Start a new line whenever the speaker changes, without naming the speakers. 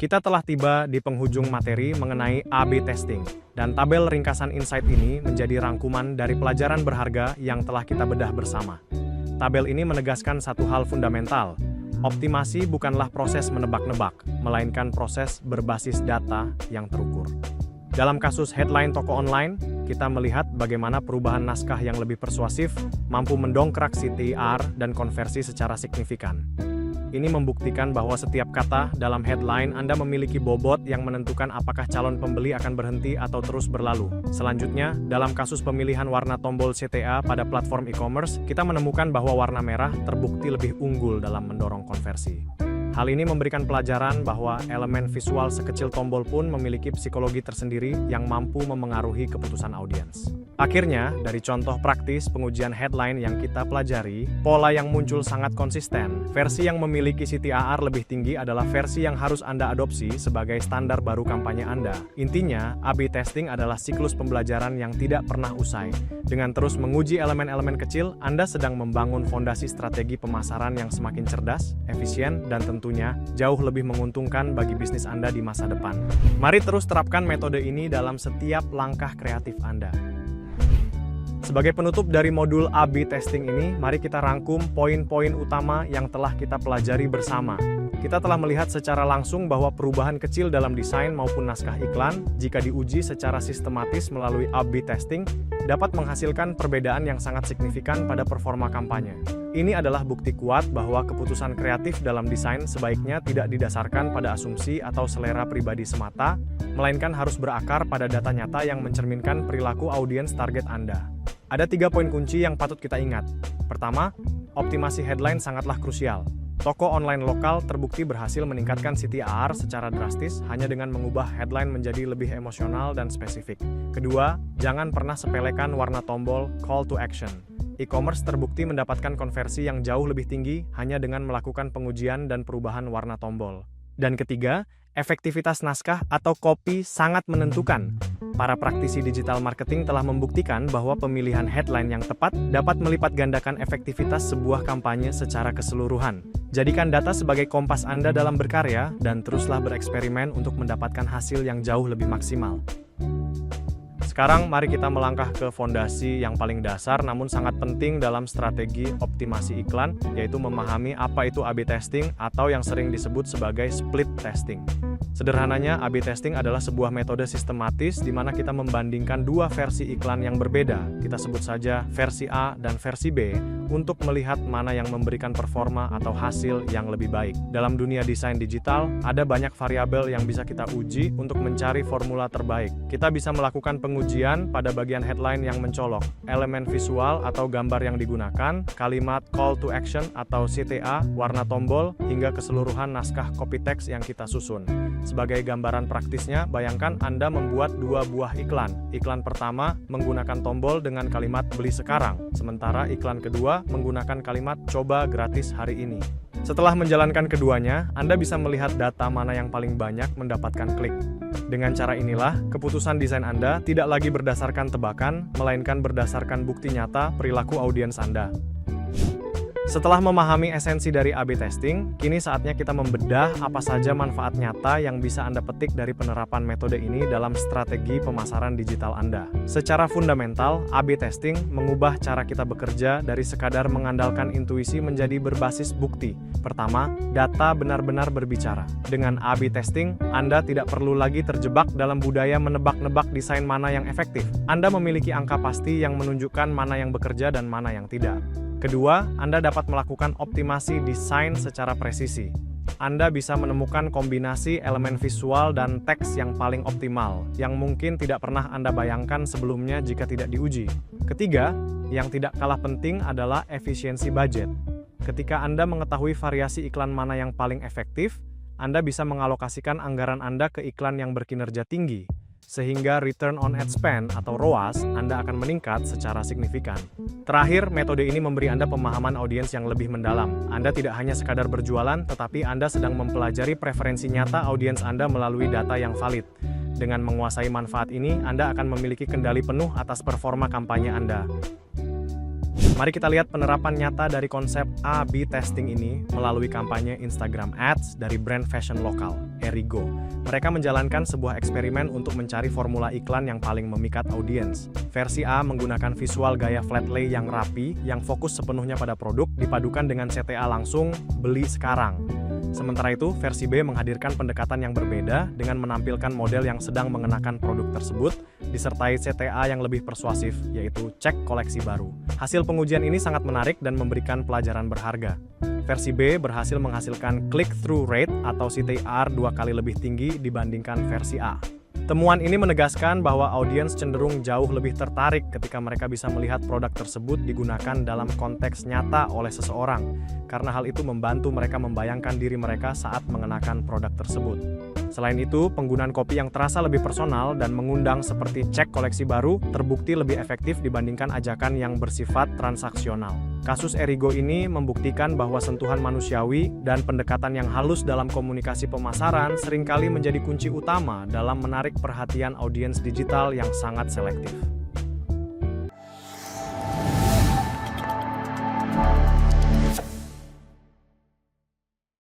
Kita telah tiba di penghujung materi mengenai A/B testing, dan tabel ringkasan insight ini menjadi rangkuman dari pelajaran berharga yang telah kita bedah bersama. Tabel ini menegaskan satu hal fundamental. Optimasi bukanlah proses menebak-nebak, melainkan proses berbasis data yang terukur. Dalam kasus headline toko online, kita melihat bagaimana perubahan naskah yang lebih persuasif mampu mendongkrak CTR dan konversi secara signifikan. Ini membuktikan bahwa setiap kata dalam headline Anda memiliki bobot yang menentukan apakah calon pembeli akan berhenti atau terus berlalu. Selanjutnya, dalam kasus pemilihan warna tombol CTA pada platform e-commerce, kita menemukan bahwa warna merah terbukti lebih unggul dalam mendorong konversi. Hal ini memberikan pelajaran bahwa elemen visual sekecil tombol pun memiliki psikologi tersendiri yang mampu memengaruhi keputusan audiens. Akhirnya, dari contoh praktis pengujian headline yang kita pelajari, pola yang muncul sangat konsisten. Versi yang memiliki CTR lebih tinggi adalah versi yang harus Anda adopsi sebagai standar baru kampanye Anda. Intinya, A/B testing adalah siklus pembelajaran yang tidak pernah usai. Dengan terus menguji elemen-elemen kecil, Anda sedang membangun fondasi strategi pemasaran yang semakin cerdas, efisien, dan tentunya jauh lebih menguntungkan bagi bisnis Anda di masa depan. Mari terus terapkan metode ini dalam setiap langkah kreatif Anda. Sebagai penutup dari modul A/B testing ini, mari kita rangkum poin-poin utama yang telah kita pelajari bersama. Kita telah melihat secara langsung bahwa perubahan kecil dalam desain maupun naskah iklan, jika diuji secara sistematis melalui A/B testing, dapat menghasilkan perbedaan yang sangat signifikan pada performa kampanye. Ini adalah bukti kuat bahwa keputusan kreatif dalam desain sebaiknya tidak didasarkan pada asumsi atau selera pribadi semata, melainkan harus berakar pada data nyata yang mencerminkan perilaku audiens target Anda. Ada 3 poin kunci yang patut kita ingat. Pertama, optimasi headline sangatlah krusial. Toko online lokal terbukti berhasil meningkatkan CTR secara drastis hanya dengan mengubah headline menjadi lebih emosional dan spesifik. Kedua, jangan pernah sepelekan warna tombol call to action. E-commerce terbukti mendapatkan konversi yang jauh lebih tinggi hanya dengan melakukan pengujian dan perubahan warna tombol. Dan ketiga, efektivitas naskah atau copy sangat menentukan. Para praktisi digital marketing telah membuktikan bahwa pemilihan headline yang tepat dapat melipat gandakan efektivitas sebuah kampanye secara keseluruhan. Jadikan data sebagai kompas Anda dalam berkarya, dan teruslah bereksperimen untuk mendapatkan hasil yang jauh lebih maksimal. Sekarang mari kita melangkah ke fondasi yang paling dasar namun sangat penting dalam strategi optimasi iklan, yaitu memahami apa itu A/B testing atau yang sering disebut sebagai split testing. Sederhananya, A/B testing adalah sebuah metode sistematis di mana kita membandingkan dua versi iklan yang berbeda, kita sebut saja versi A dan versi B, untuk melihat mana yang memberikan performa atau hasil yang lebih baik. Dalam dunia desain digital, ada banyak variabel yang bisa kita uji untuk mencari formula terbaik. Kita bisa melakukan pengujian pada bagian headline yang mencolok, elemen visual atau gambar yang digunakan, kalimat call to action atau CTA, warna tombol, hingga keseluruhan naskah copy text yang kita susun. Sebagai gambaran praktisnya, bayangkan Anda membuat 2 buah iklan. Iklan pertama menggunakan tombol dengan kalimat beli sekarang, sementara iklan kedua menggunakan kalimat coba gratis hari ini. Setelah menjalankan keduanya, Anda bisa melihat data mana yang paling banyak mendapatkan klik. Dengan cara inilah, keputusan desain Anda tidak lagi berdasarkan tebakan, melainkan berdasarkan bukti nyata perilaku audiens Anda. Setelah memahami esensi dari A/B testing, kini saatnya kita membedah apa saja manfaat nyata yang bisa Anda petik dari penerapan metode ini dalam strategi pemasaran digital Anda. Secara fundamental, A/B testing mengubah cara kita bekerja dari sekadar mengandalkan intuisi menjadi berbasis bukti. Pertama, data benar-benar berbicara. Dengan A/B testing, Anda tidak perlu lagi terjebak dalam budaya menebak-nebak desain mana yang efektif. Anda memiliki angka pasti yang menunjukkan mana yang bekerja dan mana yang tidak. Kedua, Anda dapat melakukan optimasi desain secara presisi. Anda bisa menemukan kombinasi elemen visual dan teks yang paling optimal, yang mungkin tidak pernah Anda bayangkan sebelumnya jika tidak diuji. Ketiga, yang tidak kalah penting adalah efisiensi budget. Ketika Anda mengetahui variasi iklan mana yang paling efektif, Anda bisa mengalokasikan anggaran Anda ke iklan yang berkinerja tinggi, sehingga return on ad spend atau ROAS Anda akan meningkat secara signifikan. Terakhir, metode ini memberi Anda pemahaman audiens yang lebih mendalam. Anda tidak hanya sekadar berjualan, tetapi Anda sedang mempelajari preferensi nyata audiens Anda melalui data yang valid. Dengan menguasai manfaat ini, Anda akan memiliki kendali penuh atas performa kampanye Anda. Mari kita lihat penerapan nyata dari konsep A/B testing ini melalui kampanye Instagram Ads dari brand fashion lokal, Erigo. Mereka menjalankan sebuah eksperimen untuk mencari formula iklan yang paling memikat audiens. Versi A menggunakan visual gaya flat lay yang rapi, yang fokus sepenuhnya pada produk, dipadukan dengan CTA langsung, beli sekarang. Sementara itu, versi B menghadirkan pendekatan yang berbeda dengan menampilkan model yang sedang mengenakan produk tersebut, disertai CTA yang lebih persuasif, yaitu cek koleksi baru. Hasil pengujian ini sangat menarik dan memberikan pelajaran berharga. Versi B berhasil menghasilkan click-through rate atau CTR 2 kali lebih tinggi dibandingkan versi A. Temuan ini menegaskan bahwa audiens cenderung jauh lebih tertarik ketika mereka bisa melihat produk tersebut digunakan dalam konteks nyata oleh seseorang, karena hal itu membantu mereka membayangkan diri mereka saat mengenakan produk tersebut. Selain itu, penggunaan kopi yang terasa lebih personal dan mengundang seperti cek koleksi baru terbukti lebih efektif dibandingkan ajakan yang bersifat transaksional. Kasus Erigo ini membuktikan bahwa sentuhan manusiawi dan pendekatan yang halus dalam komunikasi pemasaran seringkali menjadi kunci utama dalam menarik perhatian audiens digital yang sangat selektif.